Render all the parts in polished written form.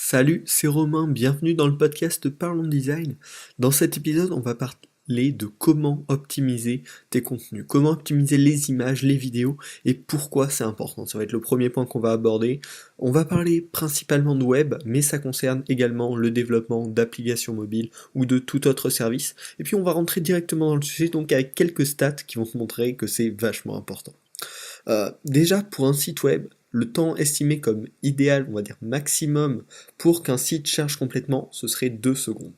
Salut, c'est Romain, bienvenue dans le podcast Parlons Design. Dans cet épisode, on va parler de comment optimiser tes contenus, comment optimiser les images, les vidéos et pourquoi c'est important. Ça va être le premier point qu'on va aborder. On va parler principalement de web, mais ça concerne également le développement d'applications mobiles ou de tout autre service. Et puis on va rentrer directement dans le sujet, donc avec quelques stats qui vont te montrer que c'est vachement important. Déjà, pour un site web, le temps estimé comme idéal, on va dire maximum, pour qu'un site charge complètement, ce serait 2 secondes.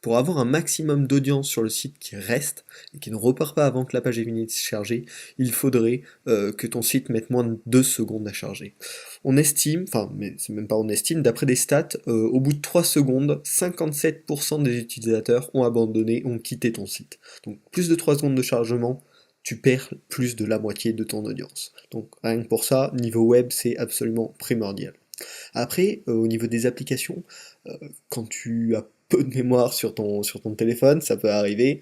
Pour avoir un maximum d'audience sur le site qui reste, et qui ne repart pas avant que la page ait fini de se charger, il faudrait que ton site mette moins de 2 secondes à charger. On estime, enfin, mais c'est même pas on estime, d'après des stats, au bout de 3 secondes, 57% des utilisateurs ont abandonné, ont quitté ton site. Donc plus de 3 secondes de chargement, tu perds plus de la moitié de ton audience. Donc rien que pour ça, niveau web, c'est absolument primordial. Après, au niveau des applications, euh, quand tu as peu de mémoire sur ton téléphone, ça peut arriver,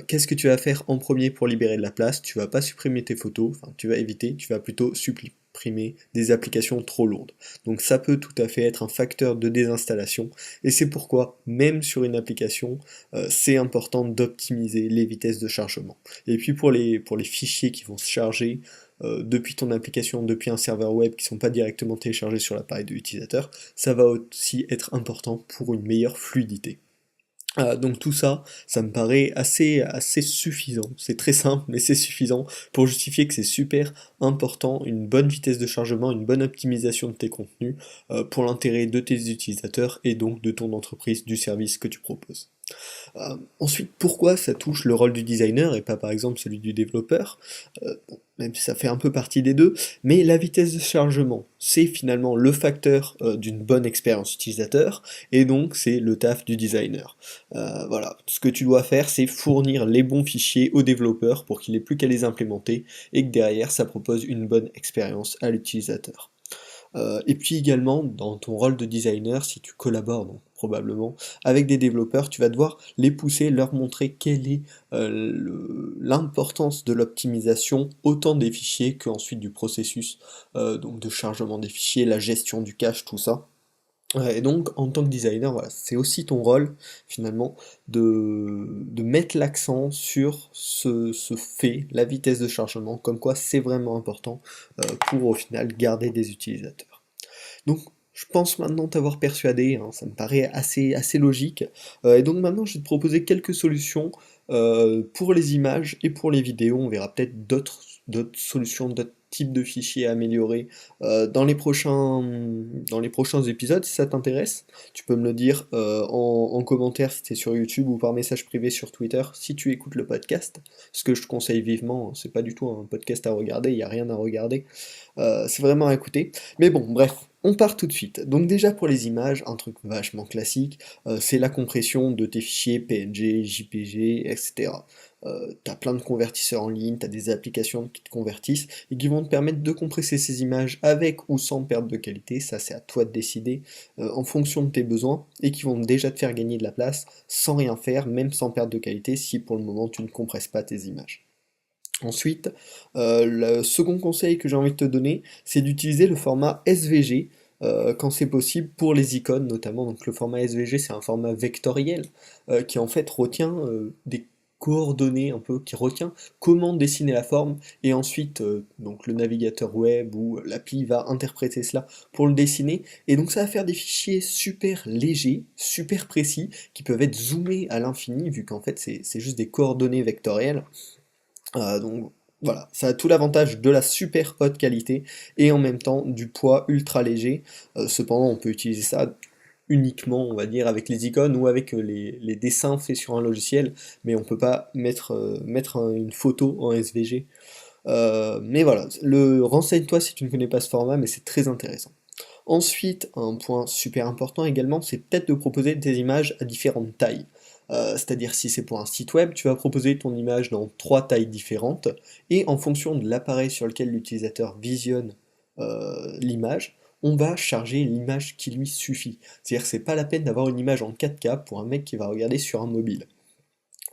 qu'est-ce que tu vas faire en premier pour libérer de la place? Tu vas pas supprimer tes photos, enfin tu vas éviter, tu vas plutôt supprimer des applications trop lourdes. Donc ça peut tout à fait être un facteur de désinstallation, et c'est pourquoi, même sur une application, c'est important d'optimiser les vitesses de chargement. Et puis pour les fichiers qui vont se charger, depuis ton application, depuis un serveur web qui ne sont pas directement téléchargés sur l'appareil de l'utilisateur, ça va aussi être important pour une meilleure fluidité. Donc tout ça, ça me paraît assez suffisant. C'est très simple, mais c'est suffisant pour justifier que c'est super important, une bonne vitesse de chargement, une bonne optimisation de tes contenus, pour l'intérêt de tes utilisateurs et donc de ton entreprise, du service que tu proposes. Ensuite, pourquoi ça touche le rôle du designer et pas par exemple celui du développeur? Bon, même si ça fait un peu partie des deux, mais la vitesse de chargement, c'est finalement le facteur d'une bonne expérience utilisateur, et donc c'est le taf du designer. Voilà, ce que tu dois faire, c'est fournir les bons fichiers au développeur pour qu'il n'ait plus qu'à les implémenter, et que derrière, ça propose une bonne expérience à l'utilisateur. Et puis également, dans ton rôle de designer, si tu collabores donc, probablement avec des développeurs, tu vas devoir les pousser, leur montrer quelle est l'importance de l'optimisation, autant des fichiers qu'ensuite du processus donc de chargement des fichiers, la gestion du cache, tout ça. Ouais, et donc, en tant que designer, voilà, c'est aussi ton rôle, finalement, de mettre l'accent sur ce fait, la vitesse de chargement, comme quoi c'est vraiment important pour, au final, garder des utilisateurs. Donc, je pense maintenant t'avoir persuadé, hein, ça me paraît assez logique. Et donc maintenant, je vais te proposer quelques solutions pour les images et pour les vidéos. On verra peut-être d'autres solutions, d'autres types de fichiers à améliorer dans les prochains épisodes, si ça t'intéresse. Tu peux me le dire en commentaire si t'es sur YouTube ou par message privé sur Twitter si tu écoutes le podcast. Ce que je te conseille vivement, hein, c'est pas du tout un podcast à regarder, il n'y a rien à regarder. C'est vraiment à écouter. Mais bon, bref, on part tout de suite. Donc déjà pour les images, un truc vachement classique, c'est la compression de tes fichiers PNG, JPG, etc. T'as plein de convertisseurs en ligne, t'as des applications qui te convertissent et qui vont te permettre de compresser ces images avec ou sans perte de qualité, ça c'est à toi de décider en fonction de tes besoins, et qui vont déjà te faire gagner de la place sans rien faire, même sans perte de qualité, si pour le moment tu ne compresses pas tes images. Ensuite, le second conseil que j'ai envie de te donner, c'est d'utiliser le format SVG quand c'est possible pour les icônes notamment. Donc le format SVG, c'est un format vectoriel qui en fait retient des coordonnées un peu, qui retient comment dessiner la forme, et ensuite donc le navigateur web ou l'appli va interpréter cela pour le dessiner, et donc ça va faire des fichiers super légers, super précis, qui peuvent être zoomés à l'infini vu qu'en fait c'est juste des coordonnées vectorielles. Donc voilà, ça a tout l'avantage de la super haute qualité et en même temps du poids ultra léger. Cependant, on peut utiliser ça uniquement, on va dire, avec les icônes ou avec les dessins faits sur un logiciel, mais on peut pas mettre une photo en SVG. Mais voilà, renseigne-toi si tu ne connais pas ce format, mais c'est très intéressant. Ensuite, un point super important également, c'est peut-être de proposer des images à différentes tailles. C'est-à-dire si c'est pour un site web, tu vas proposer ton image dans 3 tailles différentes, et en fonction de l'appareil sur lequel l'utilisateur visionne l'image, on va charger l'image qui lui suffit. C'est-à-dire que c'est pas la peine d'avoir une image en 4K pour un mec qui va regarder sur un mobile.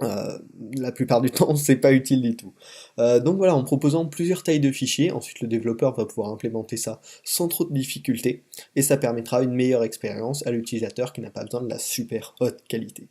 Euh, la plupart du temps, c'est pas utile du tout. Donc voilà, en proposant plusieurs tailles de fichiers, ensuite le développeur va pouvoir implémenter ça sans trop de difficultés, et ça permettra une meilleure expérience à l'utilisateur qui n'a pas besoin de la super haute qualité.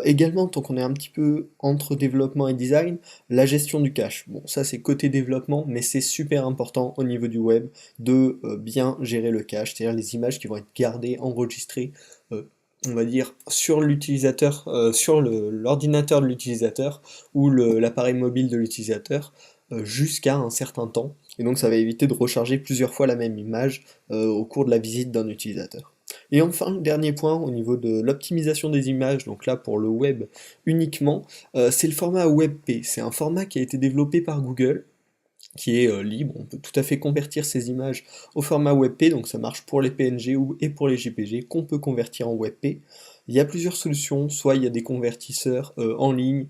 Également, tant qu'on est un petit peu entre développement et design, la gestion du cache. Bon, ça c'est côté développement, mais c'est super important au niveau du web de bien gérer le cache, c'est-à-dire les images qui vont être gardées, enregistrées, euh, on va dire, sur l'utilisateur, sur l'ordinateur de l'utilisateur ou l'appareil mobile de l'utilisateur jusqu'à un certain temps. Et donc ça va éviter de recharger plusieurs fois la même image au cours de la visite d'un utilisateur. Et enfin, le dernier point au niveau de l'optimisation des images, donc là pour le web uniquement, c'est le format WebP. C'est un format qui a été développé par Google, qui est libre. On peut tout à fait convertir ces images au format WebP, donc ça marche pour les PNG et pour les JPG qu'on peut convertir en WebP. Il y a plusieurs solutions, soit il y a des convertisseurs en ligne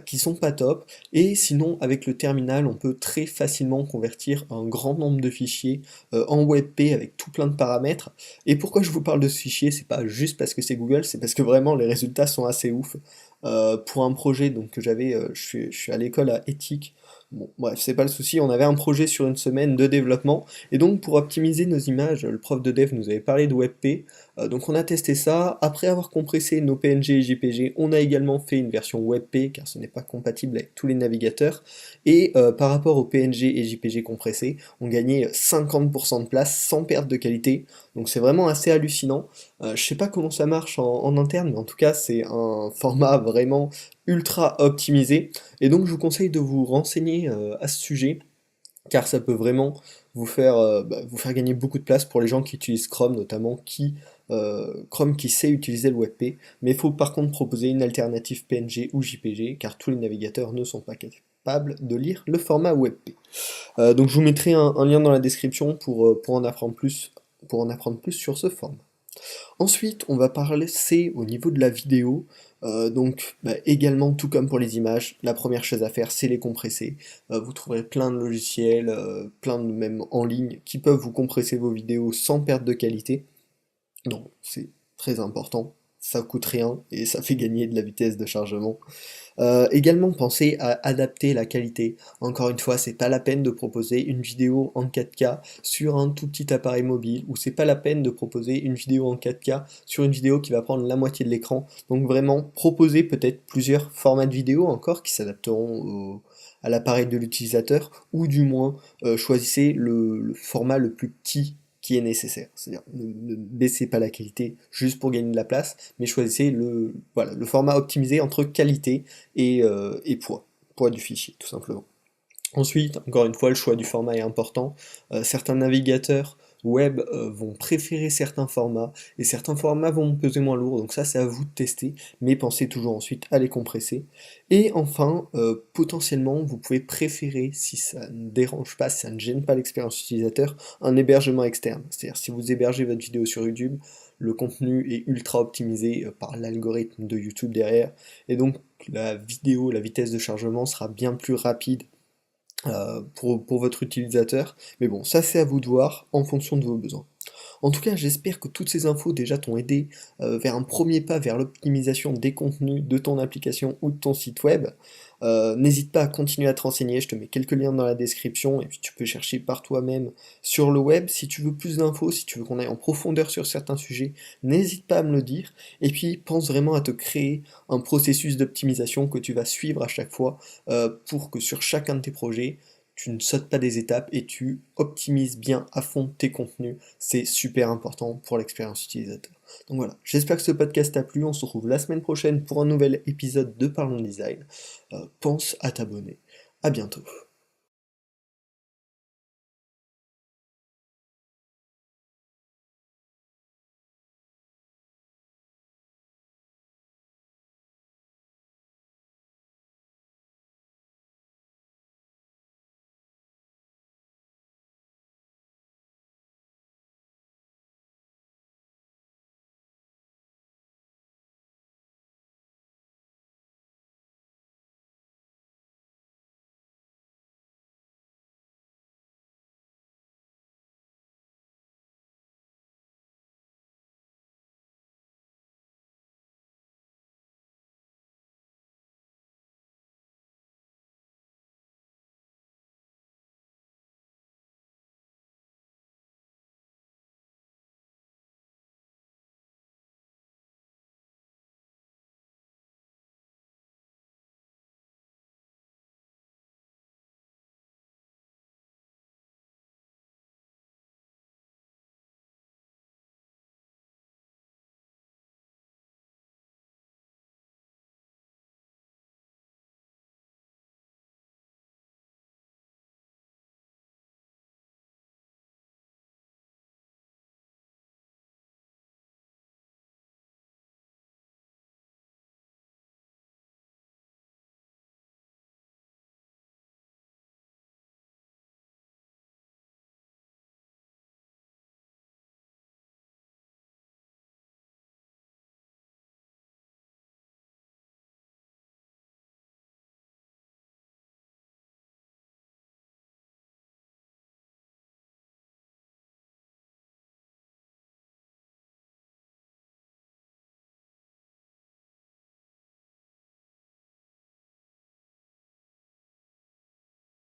qui sont pas top, et sinon avec le terminal on peut très facilement convertir un grand nombre de fichiers en WebP avec tout plein de paramètres. Et pourquoi je vous parle de ce fichier, c'est pas juste parce que c'est Google, c'est parce que vraiment les résultats sont assez ouf. Pour un projet donc, que j'avais, je suis à l'école à Éthique. Bon, bref, c'est pas le souci, on avait un projet sur une semaine de développement, et donc pour optimiser nos images, le prof de dev nous avait parlé de WebP, donc on a testé ça, après avoir compressé nos PNG et JPG, on a également fait une version WebP, car ce n'est pas compatible avec tous les navigateurs, et par rapport aux PNG et JPG compressés, on gagnait 50% de place sans perte de qualité, donc c'est vraiment assez hallucinant. Je sais pas comment ça marche en interne, mais en tout cas c'est un format vraiment ultra optimisé. Et donc je vous conseille de vous renseigner à ce sujet, car ça peut vraiment vous faire gagner beaucoup de place pour les gens qui utilisent Chrome, notamment Chrome qui sait utiliser le WebP, mais il faut par contre proposer une alternative PNG ou JPG, car tous les navigateurs ne sont pas capables de lire le format WebP. Donc je vous mettrai un lien dans la description pour en apprendre plus sur ce format. Ensuite, on va parler c'est au niveau de la vidéo. Également, tout comme pour les images, la première chose à faire, c'est les compresser. Vous trouverez plein de logiciels, plein de même en ligne, qui peuvent vous compresser vos vidéos sans perte de qualité. Donc c'est très important. Ça coûte rien et ça fait gagner de la vitesse de chargement. Également, pensez à adapter la qualité. Encore une fois, c'est pas la peine de proposer une vidéo en 4K sur un tout petit appareil mobile, ou c'est pas la peine de proposer une vidéo en 4K sur une vidéo qui va prendre la moitié de l'écran. Donc vraiment, proposez peut-être plusieurs formats de vidéo encore qui s'adapteront à l'appareil de l'utilisateur, ou du moins choisissez le format le plus petit qui est nécessaire. C'est-à-dire ne baissez pas la qualité juste pour gagner de la place, mais choisissez voilà, le format optimisé entre qualité et poids du fichier, tout simplement. Ensuite, encore une fois, le choix du format est important. Certains navigateurs web vont préférer certains formats, et certains formats vont peser moins lourd, donc ça c'est à vous de tester, mais pensez toujours ensuite à les compresser. Et enfin, potentiellement, vous pouvez préférer, si ça ne dérange pas, si ça ne gêne pas l'expérience utilisateur, un hébergement externe. C'est-à-dire si vous hébergez votre vidéo sur YouTube, le contenu est ultra optimisé par l'algorithme de YouTube derrière, et donc la vidéo, la vitesse de chargement sera bien plus rapide pour votre utilisateur. Mais bon, ça c'est à vous de voir en fonction de vos besoins. En tout cas, j'espère que toutes ces infos déjà t'ont aidé vers un premier pas vers l'optimisation des contenus de ton application ou de ton site web. N'hésite pas à continuer à te renseigner, je te mets quelques liens dans la description et puis tu peux chercher par toi-même sur le web. Si tu veux plus d'infos, si tu veux qu'on aille en profondeur sur certains sujets, n'hésite pas à me le dire. Et puis pense vraiment à te créer un processus d'optimisation que tu vas suivre à chaque fois pour que sur chacun de tes projets, tu ne sautes pas des étapes et tu optimises bien à fond tes contenus. C'est super important pour l'expérience utilisateur. Donc voilà, j'espère que ce podcast t'a plu. On se retrouve la semaine prochaine pour un nouvel épisode de Parlons Design. Pense à t'abonner. À bientôt.